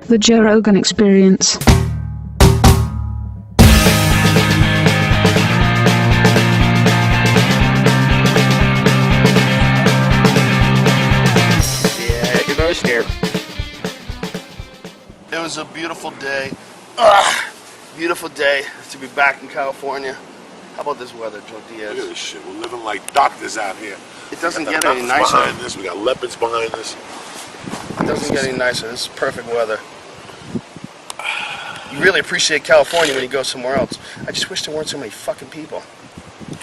The Joe Rogan Experience. Yeah, you're gonna scare. It was a beautiful day. Beautiful day to be back in California. How about this weather, Joe Diaz? Look at this shit. We're living like doctors out here. It doesn't We got get the any ducks nicer. behind us. We got leopards behind us. It doesn't get any nicer. This is perfect weather. You really appreciate California when you go somewhere else. I just wish there weren't so many fucking people.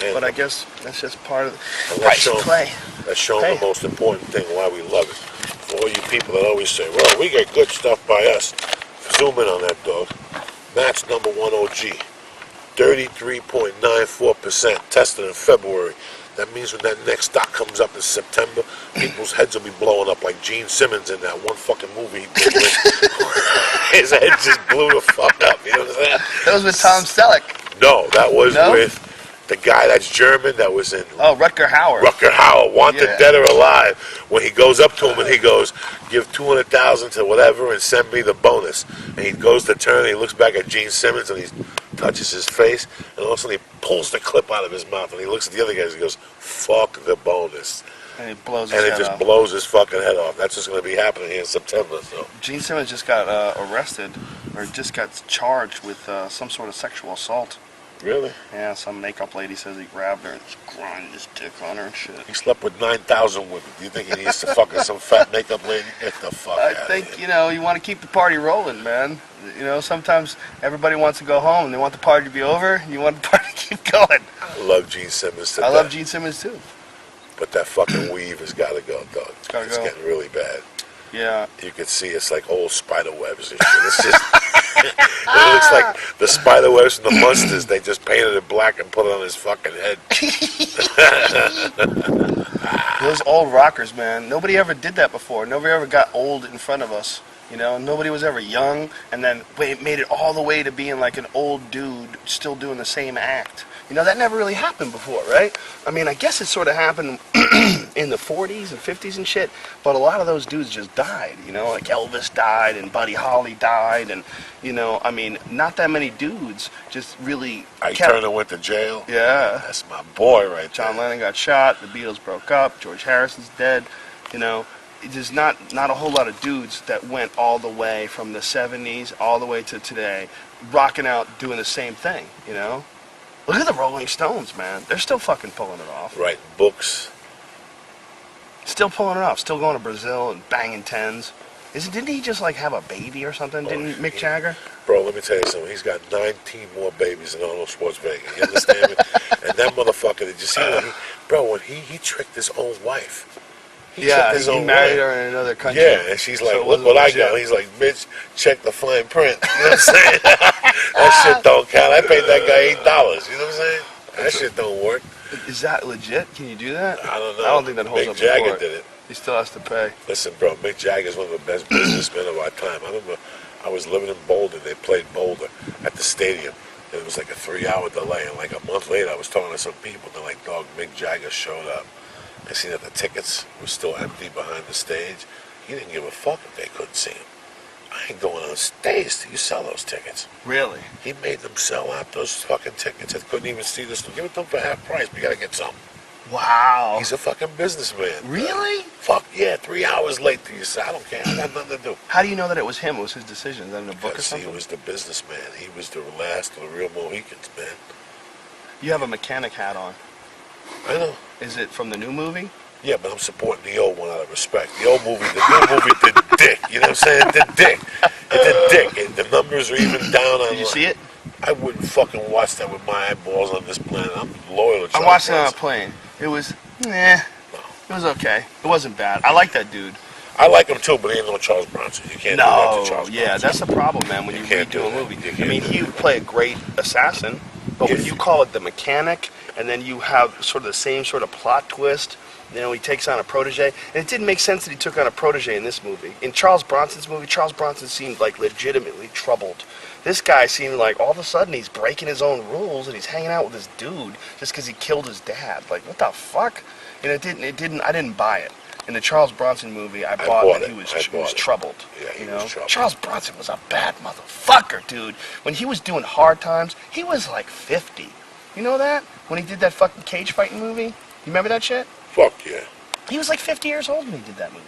And But I guess that's just part of the let's price show of play. That's showing Hey. the most important thing why we love it. For all you people that always say, well, we get good stuff by us. Zoom in on that, dog. Match number 1 OG. 33.94% tested in February. That means when that next stock comes up in September, people's heads will be blowing up like Gene Simmons in that one fucking movie he did with. His head just blew the fuck up, you know what I'm saying? That was with Tom Selleck. No, that was No? with the guy that's German that was in Oh, Rutger Hauer. Rutger Hauer, Wanted Yeah. Dead or Alive, when he goes up to him and he goes, give 200,000 to whatever and send me the bonus. And he goes to turn and he looks back at Gene Simmons and he touches his face and all of a sudden he pulls the clip out of his mouth and he looks at the other guys and he goes, fuck the bonus. And it blows his And it head just off. blows his fucking head off. That's just going to be happening here in September. So Gene Simmons just got arrested, or just got charged with some sort of sexual assault. really? Yeah, some makeup lady says he grabbed her and just grinded his dick on her and shit. He slept with 9,000 women. Do you think he needs to fucking some fat makeup lady? Get the fuck I out of think, here. you want to keep the party rolling, man. Sometimes everybody wants to go home and they want the party to be over. You want the party to keep going. I love Gene Simmons to I death. love Gene Simmons too. But that fucking weave has got to go, dog. gotta It's go. getting really bad. Yeah. You can see it's like old spider webs and shit. It's just, it looks like the spider webs from the Munsters. They just painted it black and put it on his fucking head. Those old rockers, man. Nobody ever did that before. Nobody ever got old in front of us. Nobody was ever young and then made it all the way to being like an old dude still doing the same act. That never really happened before, right? I mean, I guess it sort of happened in the 40s and 50s and shit, but a lot of those dudes just died, like Elvis died and Buddy Holly died and, I mean, not that many dudes just really Ike kept... Turner went to jail. Yeah. That's my boy right John there. Lennon got shot, the Beatles broke up, George Harrison's dead, There's not a whole lot of dudes that went all the way from the 70s all the way to today, rocking out, doing the same thing, Look at the Rolling Stones, man. They're still fucking pulling it off. Writing books. Still pulling it off. Still going to Brazil and banging tens. Didn't he just like have a baby or something? Didn't Mick Jagger? Bro, let me tell you something. He's got 19 more babies than Arnold Schwarzenegger. You understand me? And that motherfucker, did you see when he tricked his own wife. He tricked his he own married wife. her in another country. Yeah, and she's like, So it look wasn't what I legit. got. He's like, bitch, check the fine print. You know what I'm saying? That shit don't count. I paid that guy $8. You know what I'm saying? That shit don't work. Is that legit? Can you do that? I don't know. I don't think that holds Mick up in Jagger court. did it. He still has to pay. Listen, bro, Mick Jagger is one of the best businessmen of our time. I remember I was living in Boulder. They played Boulder at the stadium. And it was like a 3-hour delay. And like a month later, I was talking to some people. They're like, dog, Mick Jagger showed up. I seen that the tickets were still empty behind the stage. He didn't give a fuck if they couldn't see him. I ain't going on stage till you sell those tickets. Really? He made them sell out those fucking tickets. They couldn't even see this. Give it to them for half price. We gotta get some. Wow. He's a fucking businessman. Really? Fuck yeah, 3 hours late to you. So I don't care. I got nothing to do. How do you know that it was him? It was his decision? Is that in a book or Because something? he was the businessman. He was the last of the real Mohicans, man. You have a mechanic hat on. I know. Is it from the new movie? Yeah, but I'm supporting the old one out of respect. The old movie, the new movie did dick. You know what I'm saying? It did dick. It did dick. And the numbers are even down on. Did you see it? I wouldn't fucking watch that with my eyeballs on this planet. I'm loyal to I Charles watched it on a Bronson. plane. It was, it was okay. It wasn't bad. I like that dude. I like him too, but he ain't no Charles Bronson. You can't do that to Charles yeah, Bronson. that's the problem, man, when you can't redo do a that. movie. You I can't mean, do he that. would play a great assassin, but when Yes. you call it the mechanic, and then you have sort of the same sort of plot twist, he takes on a protege, and it didn't make sense that he took on a protege in this movie. In Charles Bronson's movie, Charles Bronson seemed like legitimately troubled. This guy seemed like all of a sudden he's breaking his own rules and he's hanging out with this dude just because he killed his dad. Like, what the fuck? I didn't buy it. In the Charles Bronson movie, I bought bought that it. he was, I he bought was it. troubled. Yeah, he you was know? troubled. Charles Bronson was a bad motherfucker, dude. When he was doing Hard Times, he was like 50. You know that? When he did that fucking cage fighting movie? You remember that shit? Fuck yeah. He was like 50 years old when he did that movie.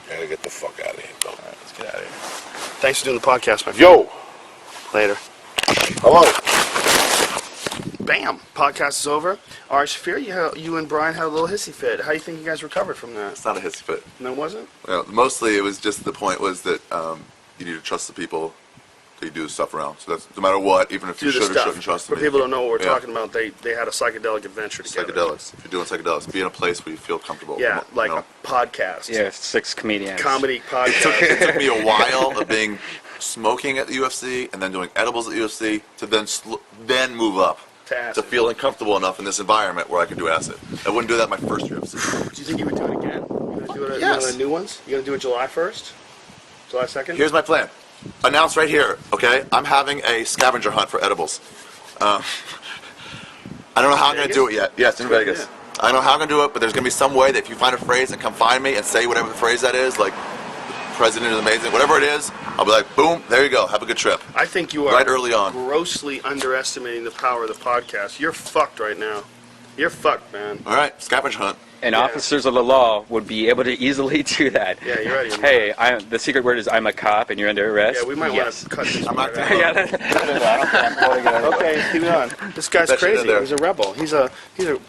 Gotta get the fuck out of here, though. All right, let's get out of here. Thanks for doing the podcast, my friend. Yo! Later. Hello. Bam! Podcast is over. All right, Shaffir, you and Brian had a little hissy fit. How do you think you guys recovered from that? It's not a hissy fit. No, it wasn't? Well, mostly it was just the point was that you need to trust the people that you do stuff around. So that's no matter what, even if you Do the should or stuff. shouldn't trust For them. people don't know what we're Yeah. talking about, they had a psychedelic adventure together. Psychedelics. If you're doing psychedelics, be in a place where you feel comfortable. Yeah, like you know? a podcast. Yeah, 6 comedians. Comedy It podcast. took me a while of being smoking at the UFC and then doing edibles at the UFC to then move up To acid. feeling comfortable enough in this environment where I could do acid. I wouldn't do that my first UFC. Do you think you would do it again? You going to do it Yes. one of the new ones? You going to do it July 1st? July 2nd? Here's my plan. Announced right here, okay? I'm having a scavenger hunt for edibles. I don't know how I'm going to do it yet. Yes, in Vegas. Yeah. I don't know how I'm going to do it, but there's going to be some way that if you find a phrase and come find me and say whatever the phrase that is, like, the president is amazing, whatever it is, I'll be like, boom, there you go. Have a good trip. I think you are Right early on. grossly underestimating the power of the podcast. You're fucked right now. You're fucked, man. All right, scavenger hunt. And Yeah. officers of the law would be able to easily do that. Yeah, you're right. Hey, the secret word is I'm a cop and you're under arrest. Yeah, we might yes. want to cut this I'm part not out. Yeah, that- Okay, keep going. This guy's That shit in crazy. there. He's a rebel. He's a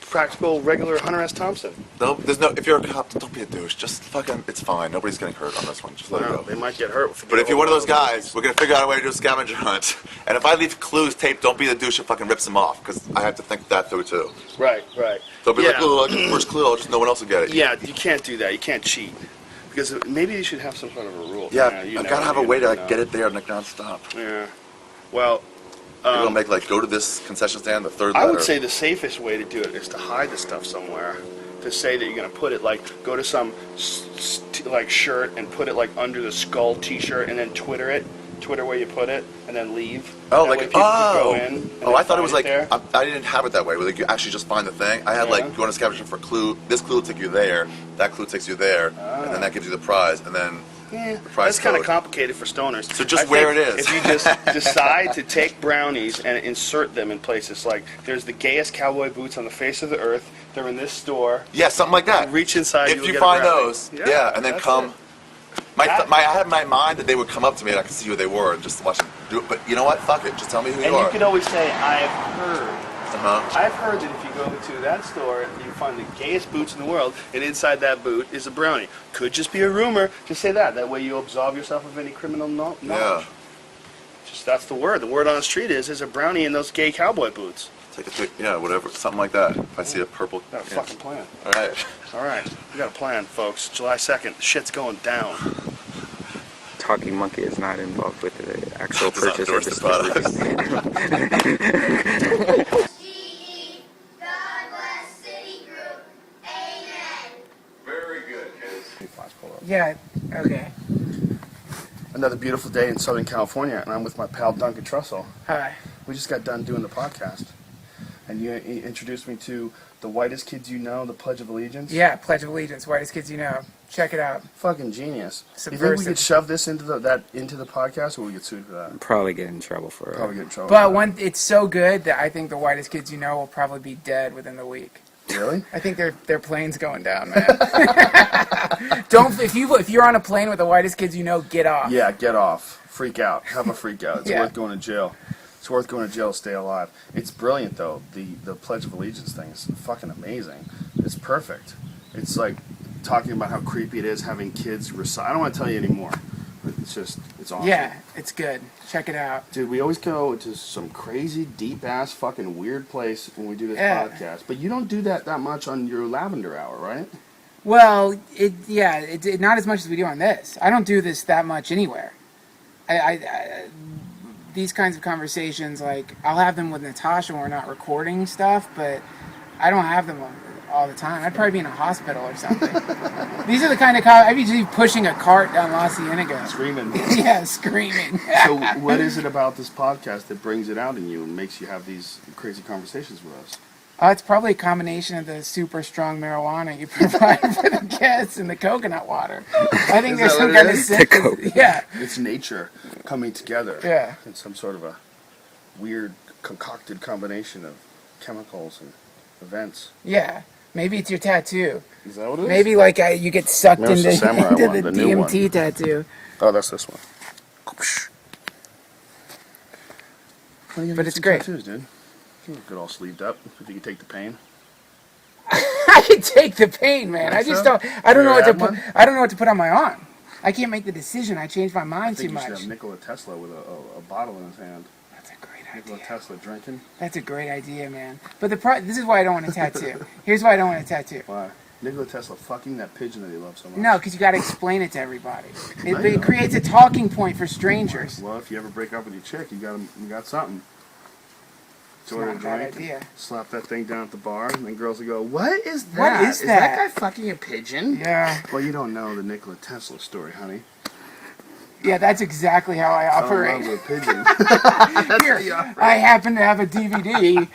practical, regular Hunter S. Thompson. No, there's no. If you're a cop, don't be a douche. Just fucking, it's fine. Nobody's getting hurt on this one. Just let No, it they go. might get hurt. But if you're one of those guys, we're gonna figure out a way to do a scavenger hunt. And if I leave clues taped, don't be the douche that fucking rips them off, because I have to think that through too. Right. Don't be Yeah. like, oh, I get the first clue, just no one else will get it. Yeah, you can't do that. You can't cheat. Because maybe you should have some sort of a rule. Yeah, you I've never gotta have a do, way to you like know. get it there like nonstop. Yeah. Well, Maybe I'll make like go to this concession stand, the third I letter. would say the safest way to do it is to hide the stuff somewhere. To say that you're gonna put it like go to some like shirt and put it like under the skull T-shirt and then Twitter where you put it and then leave. Oh, That like way people can go in. and oh, then I thought it was find like there. I didn't have it that way. Where like you actually just find the thing. I had Yeah. like going to scavenger for a clue. This clue will take you there. That clue takes you there, and then that gives you the prize, and then Yeah, the prize that's kind of code. complicated for stoners. So just I where think it is. If you just decide to take brownies and insert them in places like there's the gayest cowboy boots on the face of the earth. They're in this store. Yeah, something like that. Reach inside. If you'll you get a find brownie. those, yeah, and then that's come. it. I That- had in my mind that they would come up to me and I could see who they were and just watch them do it. But you know what? Fuck it. Just tell me who And you you are. could always say, I've heard. Uh-huh. I've heard that if you go to that store, you find the gayest boots in the world, and inside that boot is a brownie. Could just be a rumor. Just say that. That way you absolve yourself of any criminal knowledge. Yeah. Just that's the word. The word on the street is there's a brownie in those gay cowboy boots. Take a pic. Yeah, whatever. Something like that. If I see a purple. Got a yeah. fucking plan. All right. All right, we got a plan, folks. July 2nd, shit's going down. Talking Monkey is not involved with the actual Does not purchase or endorse the distribution. product. God bless City Group. Amen. Very good, kids. Yeah, okay. Another beautiful day in Southern California, and I'm with my pal Duncan Trussell. Hi. We just got done doing the podcast, and you introduced me to The Whitest Kids You Know, The Pledge of Allegiance. Yeah, Pledge of Allegiance, Whitest Kids You Know. Check it out. Fucking genius. You think we Subversive. could shove this into the podcast, or we get sued for that? Probably get in trouble for it. Probably get in trouble. But it's so good that I think the Whitest Kids You Know will probably be dead within the week. Really? I think their plane's going down, man. If you're on a plane with the Whitest Kids You Know, get off. Yeah, get off. Freak out. Have a freak out. It's Yeah. worth going to jail. It's worth going to jail to stay alive. It's brilliant, though. The Pledge of Allegiance thing is fucking amazing. It's perfect. It's like talking about how creepy it is having kids recite. I don't want to tell you anymore. But it's awesome. Yeah, it's good. Check it out. Dude, we always go to some crazy, deep-ass, fucking weird place when we do this Yeah. podcast. But you don't do that much on your Lavender Hour, right? Well, it not as much as we do on this. I don't do this that much anywhere. These kinds of conversations, like, I'll have them with Natasha when we're not recording stuff, but I don't have them all the time. I'd probably be in a hospital or something. These are the kind of I'd be just pushing a cart down La Cienega. Screaming. Yeah, screaming. So what is it about this podcast that brings it out in you and makes you have these crazy conversations with us? It's probably a combination of the super strong marijuana you provide for the guests and the coconut water. I think Is there's that some what kind it of is? synthesis. Yeah. It's nature coming together. Yeah. In some sort of a weird concocted combination of chemicals and events. Yeah. Maybe it's your tattoo. Is that what it is? Maybe like you get sucked Maybe it's into, the samurai into one, the the new one. DMT tattoo. Oh, that's this one. But it's great. Tattoos, dude. You get all sleeved up if you can take the pain. I can take the pain, man. I just don't. I don't know what to put. I don't know what to put on my arm. I can't make the decision. I change my mind too You much. should have Nikola Tesla with a bottle in his hand. That's a great Nikola idea. Tesla drinking. That's a great idea, man. But this is why I don't want a tattoo. Here's why I don't want a tattoo. Why? Nikola Tesla fucking that pigeon that he loves so much. No, because you got to explain it to everybody. No, you It don't. creates a talking point for strangers. Well, if you ever break up with your chick, you got something. It's not a bad idea. Slap that thing down at the bar, and then girls will go, "What is that? What is Is that that? guy fucking a pigeon?" Yeah, Well, you don't know the Nikola Tesla story, honey. yeah, that's exactly how I Fell in love operate. with a pigeon. That's Here, how you operate. I happen to have a DVD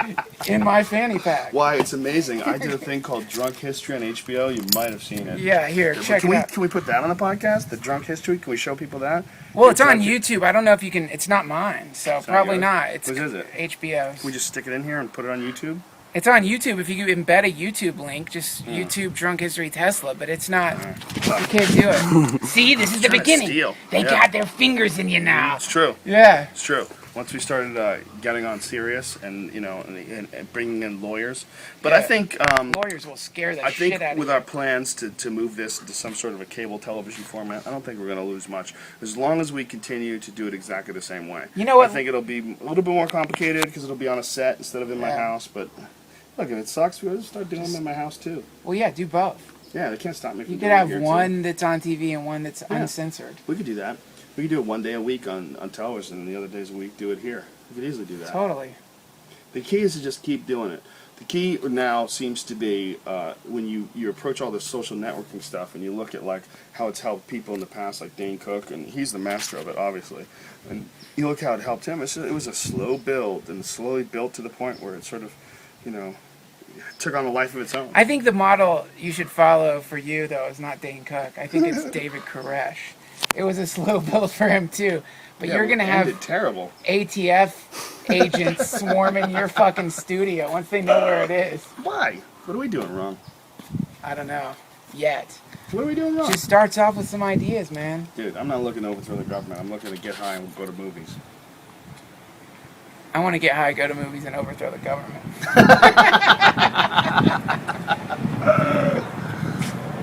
in my fanny pack. Why? It's amazing. I did a thing called Drunk History on HBO. You might have seen it. Yeah, here, check Can it we out. can we put that on the podcast? The Drunk History? Can we show people that? Well, it's on Drunk- YouTube. I don't know if you can. It's not mine, so not probably yours? not. It's Whose is it? HBO. Can we just stick it in here and put it on YouTube? It's on YouTube. If you embed a YouTube link, just YouTube Drunk History Tesla, but it's not. You can't do it. See, this is the Trying to beginning. steal. They Yeah. got their fingers in you now. It's true. Yeah. It's true. Once we started getting on serious and and bringing in lawyers, but I Yeah. think Lawyers will scare the I think shit out of with you. our plans to move this into some sort of a cable television format, I don't think we're going to lose much as long as we continue to do it exactly the same way. You know what? I think it'll be a little bit more complicated because it'll be on a set instead of in my Yeah. house. But look, if it sucks, we'll just start doing them in my house too. Well, yeah, do both. Yeah, they can't stop me from You doing could it have here, too. one that's on TV and one that's Yeah. uncensored. We could do that. We could do it one day a week on television, and the other days a week do it here. We could easily do that. Totally. The key is to just keep doing it. The key now seems to be when you approach all this social networking stuff and you look at like how it's helped people in the past, like Dane Cook, and he's the master of it, obviously. And you look how it helped him. It was a slow build and slowly built to the point where it sort of, took on a life of its own. I think the model you should follow for you, though, is not Dane Cook. I think it's David Koresh. It was a slow build for him, too. But Yeah, you're going to it have ended terrible. ATF agents swarming your fucking studio once they know where it is. Why? What are we doing wrong? I don't know. Yet. What are we doing wrong? Just starts off with some ideas, man. Dude, I'm not looking to overthrow the government. I'm looking to get high and go to movies. I want to get high, go to movies, and overthrow the government.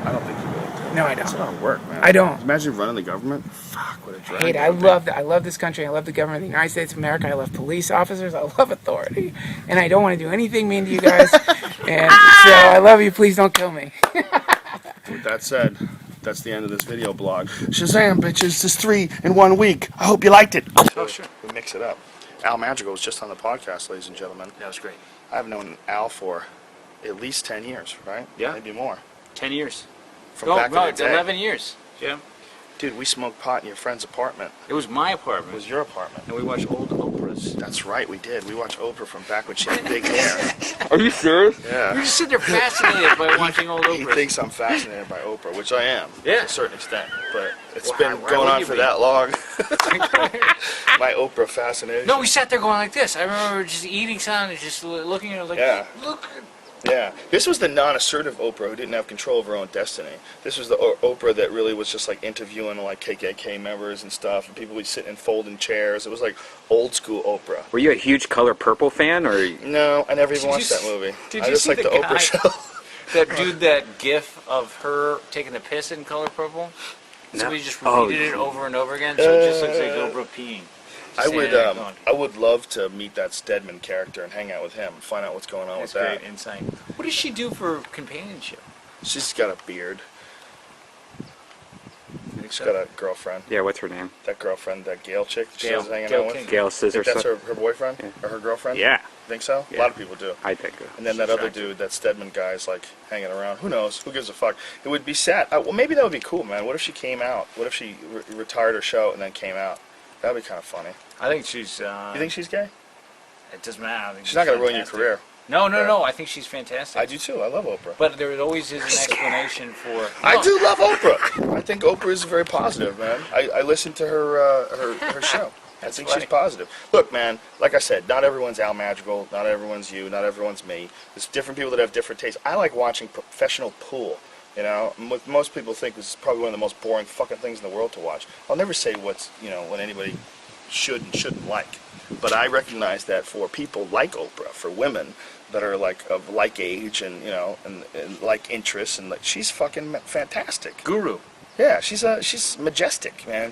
I don't think you will. No, I That's don't. a lot of work, man. I don't. Imagine running the government. Fuck, what a drag. Hate it. I love this country. I love the government of the United States of America. I love police officers. I love authority. And I don't want to do anything mean to you guys. And so I love you. Please don't kill me. With that said, that's the end of this video blog. Shazam, bitches. This is 3 in 1 week. I hope you liked it. Oh, sure. We mix it up. Al Madrigal was just on the podcast, ladies and gentlemen. That was great. I've known Al for at least 10 years, right? Yeah. Maybe more. 10 years. From back in the it's day. 11 years. Yeah. Dude, we smoked pot in your friend's apartment. It was my It apartment. was your apartment. And we watched old Oprahs. That's right, we did. We watched Oprah from back when she had big hair. Are you serious? Yeah. You just sit there fascinated by watching old He Oprahs. thinks I'm fascinated by Oprah, which I am, Yeah. to a certain extent. But it's Well, been why going would on you for be? that long. My Oprah fascination. No, we sat there going like this. I remember just eating something and just looking at it like, Yeah. look. Yeah. This was the non-assertive Oprah who didn't have control of her own destiny. This was the Oprah that really was just like interviewing like KKK members and stuff, and people would sit in folding chairs. It was like old school Oprah. Were you a huge Color Purple fan, or? No, I never even Did watched you that movie. did I you just see like the the Oprah guy? show. That dude, that gif of her taking the piss in Color Purple? No. Somebody just Oh, repeated it over and over again, so it just looks like Oprah peeing. I would love to meet that Stedman character and hang out with him and find out what's going on That's with that. great insight. What does she do for companionship? She's got a beard. She's got a girlfriend. Yeah, what's her name? That girlfriend, that Gail chick that she Gail- was hanging Gail out with. King. Gail Think Scissors. that's her boyfriend? Yeah. Or her girlfriend? Yeah, Think so? A Yeah. lot of people do. I think. And then She's that other attractive. dude, that Stedman guy, is like hanging around. Who knows? Who gives a fuck? It would be sad. Well, maybe that would be cool, man. What if she came out? What if she retired her show and then came out? That would be kind of funny. I think she's. You think she's gay? It doesn't matter. I think She's not going to ruin your fantastic. career. No. I think she's fantastic. I do too. I love Oprah. But there always is an explanation for. I do love Oprah. I think Oprah is very positive, man. I listen to her show. I think she's positive. Look, man, like I said, not everyone's Al Madrigal, not everyone's you, not everyone's me. There's different people that have different tastes. I like watching professional pool. You know, most people think this is probably one of the most boring fucking things in the world to watch. I'll never say what anybody should and shouldn't like. But I recognize that for people like Oprah, for women that are like of like age and and like interests, and like she's fucking fantastic. Guru. Yeah, she's majestic, man.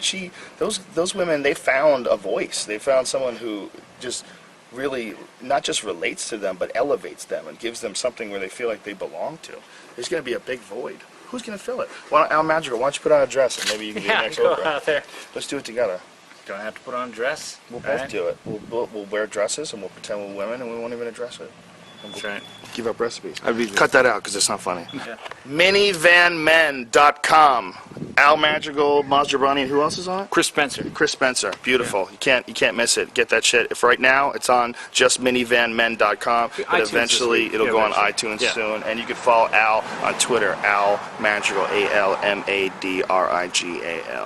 Those women, they found a voice. They found someone who just really not just relates to them, but elevates them and gives them something where they feel like they belong to. There's going to be a big void. Who's going to fill it? Al Madrigal, why don't you put on a dress and maybe you can be the next go Oprah. out there. Let's do it together. Do I have to put on a dress? We'll both do it. We'll wear dresses and we'll pretend we're women and we won't even address it. That's right. Give up recipes. I'd be Cut that out because it's not funny. Yeah. Minivanmen.com. Al Madrigal, Maz Jobrani, and who else is on it? Chris Spencer. Chris Spencer. Beautiful. Yeah. You can't miss it. Get that shit. If right now it's on just minivanmen.com, but iTunes eventually it'll go on iTunes soon. And you can follow Al on Twitter, Al Madrigal, ALMADRIGAL.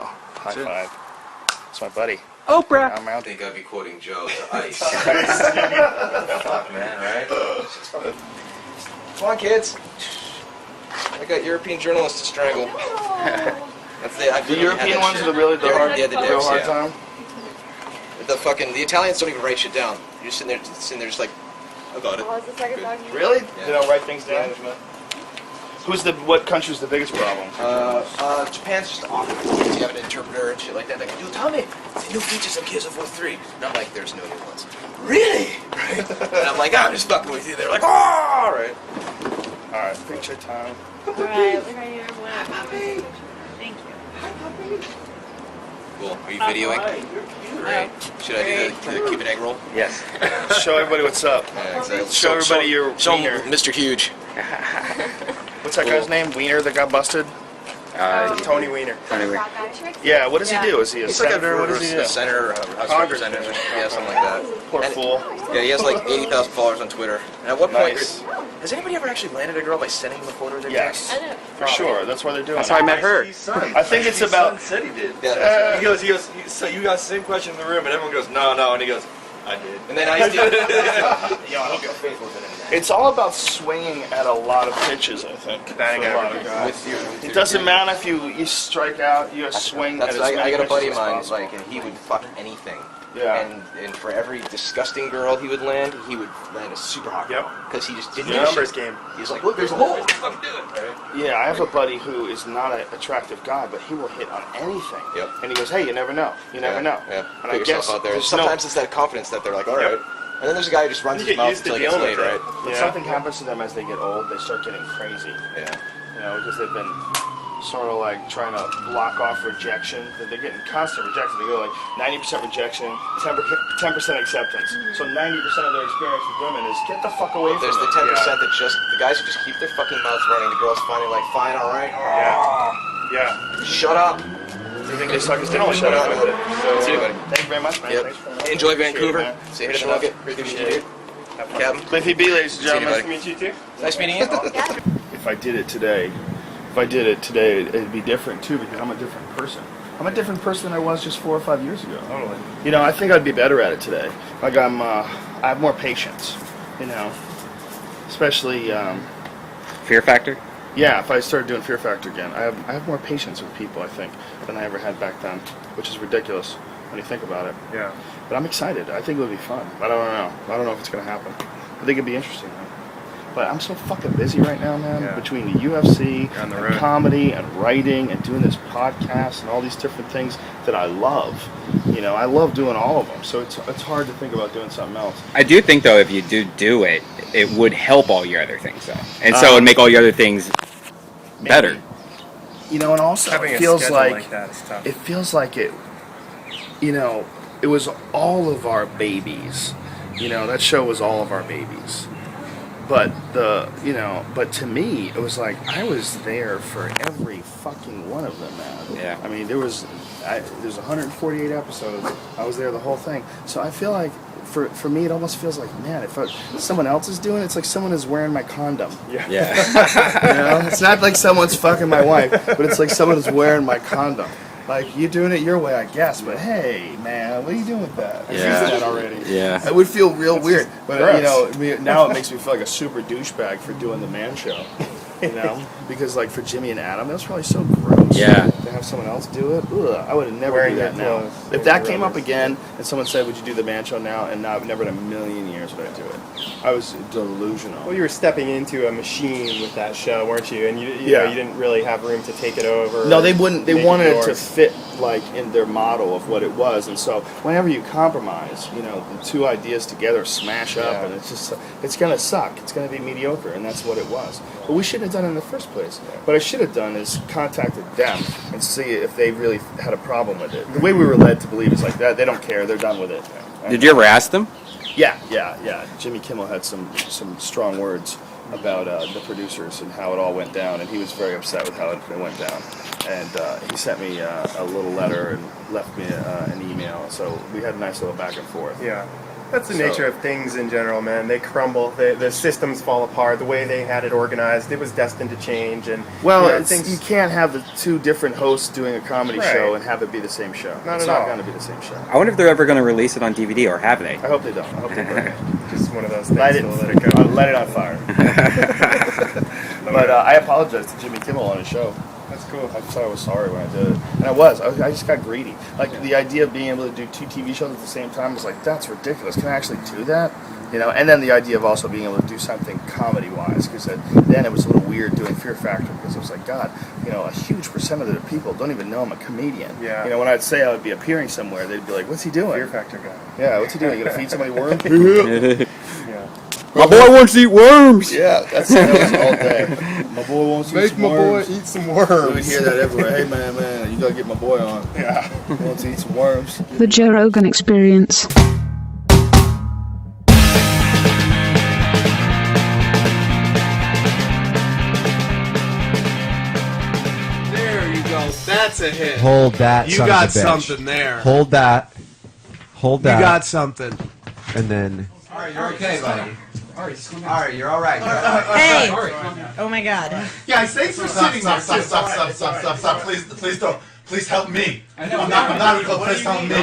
High five. That's my buddy. Oprah. Al I Madrigal. think I'd be quoting Joe to Ice. Fuck, man, right? Come on, kids. I got European journalists to strangle. That's The European ones are the hard time. The Italians don't even write shit down. You're sitting there just like, I got it. Really? Yeah. They don't write things down? What country's the biggest problem? Japan's just awkward. You have an interpreter and shit like that. They go, dude, tell me the new features of Gears of War 3. And I'm like, there's no new ones. Really? Right? And I'm like, I'm just fucking with you. They're like, oh, right. All right, picture time. Alright, look right here. Thank you. Cool. Are you videoing? Great. Should I do the Cuban egg roll? Yes. Show everybody what's up. Yeah, exactly. Show everybody your Show wiener. Mr. Huge. What's that guy's name? Wiener that got busted? Tony Wiener. Tony Wiener. Yeah, what does he do? Is he a He's like senator? What does he do? a senator, House of Congressman. Representatives, yeah, something like that. Poor And- fool. Yeah, he has like 80,000 followers on Twitter. And at what point, Nice. has anybody ever actually landed a girl by sending them a photo of their Yes, I know. for sure. That's why they're doing That's it. how I met her. I think it's about. said he did. dick? Yeah. He goes, so you got the same question in the room, and everyone goes, no, and he goes, I did. And then I did. Yo, I hope you're faithful to them. It's all about swinging at a lot of pitches, I think. For a lot of guys. It doesn't matter if you strike out, you swing at as many I got a buddy of pitches as mine, possible. like, and he would fuck anything. Yeah. And for every disgusting girl he would land a super hot girl. Because he just didn't give a Numbers shit. game. He's like, look, there's a hole. Let's fucking do it. Right? Yeah, I have a buddy who is not an attractive guy, but he will hit on anything. Yep. And he goes, hey, you never know. You never know. Yeah. And Put I yourself guess out there. there's Sometimes it's that confidence that they're like, all right. Yep. And then there's a guy who just runs You his get mouth used to until he gets dealing laid, with right? that. But something happens to them as they get old, they start getting crazy. Yeah. You know, because they've been sort of like trying to block off rejection. They're getting constant rejection. They go like 90% rejection, 10% acceptance. So 90% of their experience with women is get the fuck away from There's me. the 10% that the guys who just keep their fucking mouths running. The girls finally like, fine, all right. Yeah. Shut up. You think they suck? They don't shut up. So, See you, buddy. thank you very much, man. Yep. Thanks for that. Enjoy Appreciate it, Vancouver. man. Say hey to the Sure. Nugget. Great to meet you. Have fun. Captain. Cliffy B, ladies and See you, gentlemen. buddy. Nice to meet you too. Nice meeting you. If I did it today, it'd be different too because I'm a different person. I'm a different person than I was just 4 or 5 years ago. Totally. You know, I think I'd be better at it today. Like I have more patience. You know, especially. Fear factor? Yeah, if I started doing Fear Factor again, I have more patience with people, I think, than I ever had back then, which is ridiculous when you think about it. Yeah. But I'm excited. I think it'll be fun. I don't know. I don't know if it's going to happen. I think it'd be interesting, though. But I'm so fucking busy right now, man, Yeah. between the UFC On the and road. comedy and writing and doing this podcast and all these different things that I love. You know, I love doing all of them, so it's hard to think about doing something else. I do think, though, if you do it, it would help all your other things, though. And so it would make all your other things better. You know, and also Having it a feels schedule like like that is tough. it feels like it. You know, it was all of our babies. You know, that show was all of our babies. but but to me, it was like I was there for every fucking one of them, man. Yeah. I mean, there's 148 episodes. I was there the whole thing. So I feel like for me, it almost feels like, man, if someone else is doing it, it's like someone is wearing my condom. Yeah. You know, it's not like someone's fucking my wife, but it's like someone is wearing my condom. Like, you're doing it your way, I guess, but hey, man, what are you doing with that? I've used that already. Yeah. It would feel real weird, but gross. now it makes me feel like a super douchebag for doing the man show. You know, because like for Jimmy and Adam, that's probably so gross. Yeah. To have someone else do it, ugh, I would have never Wearing do that your now. clothes. If that came up again and someone said, "Would you do the man show now?" and now, never in a million years would I do it. I was delusional. Well, you were stepping into a machine with that show, weren't you? And you know, you didn't really have room to take it over. No, they wouldn't. They make wanted it to yours. fit like in their model of what it was, and so whenever you compromise, you know, the two ideas together smash up, and it's gonna suck. It's gonna be mediocre, and that's what it was. But we shouldn't have done it in the first place. What I should have done is contacted them and see if they really had a problem with it. The way we were led to believe is like that. They don't care. They're done with it. Did you ever ask them? Yeah. Jimmy Kimmel had some strong words about the producers and how it all went down, and he was very upset with how it went down. And he sent me a little letter and left me an email. So we had a nice little back and forth. Yeah. That's the nature of things in general, man. They crumble. The systems fall apart. The way they had it organized, it was destined to change. And well, you can't have the two different hosts doing a comedy Right. show and have it be the same show. Not it's at not all. going to be the same show. I wonder if they're ever going to release it on DVD, or have they? I hope they don't. I hope they burn it. Just one of those things. Let it, to let it go. Let it on fire. But I apologized to Jimmy Kimmel on his show. That's cool. I thought I was sorry when I did it. And I just got greedy. Like, the idea of being able to do two TV shows at the same time was like, that's ridiculous. Can I actually do that? You know, and then the idea of also being able to do something comedy-wise, because then it was a little weird doing Fear Factor, because it was like, God, you know, a huge percent of the people don't even know I'm a comedian. Yeah. You know, when I'd say I would be appearing somewhere, they'd be like, what's he doing? Fear Factor guy. Yeah, what's he doing? You gonna feed somebody worms? Yeah. My boy wants to eat worms! Yeah, that was all day. My boy wants to eat some worms. eat some worms. We hear that everywhere. Hey, man, you gotta get my boy on. Yeah. He wants to eat some worms. The Joe Rogan Experience. There you go. That's a hit. Hold that. You son got of a bitch. something there. Hold that. Hold that. You got something. And then. All right, you're okay, buddy. All right, you're all right. Hey! Oh my God. Guys, thanks for sitting there. Stop. Please don't. Please help me. I'm not a please help me.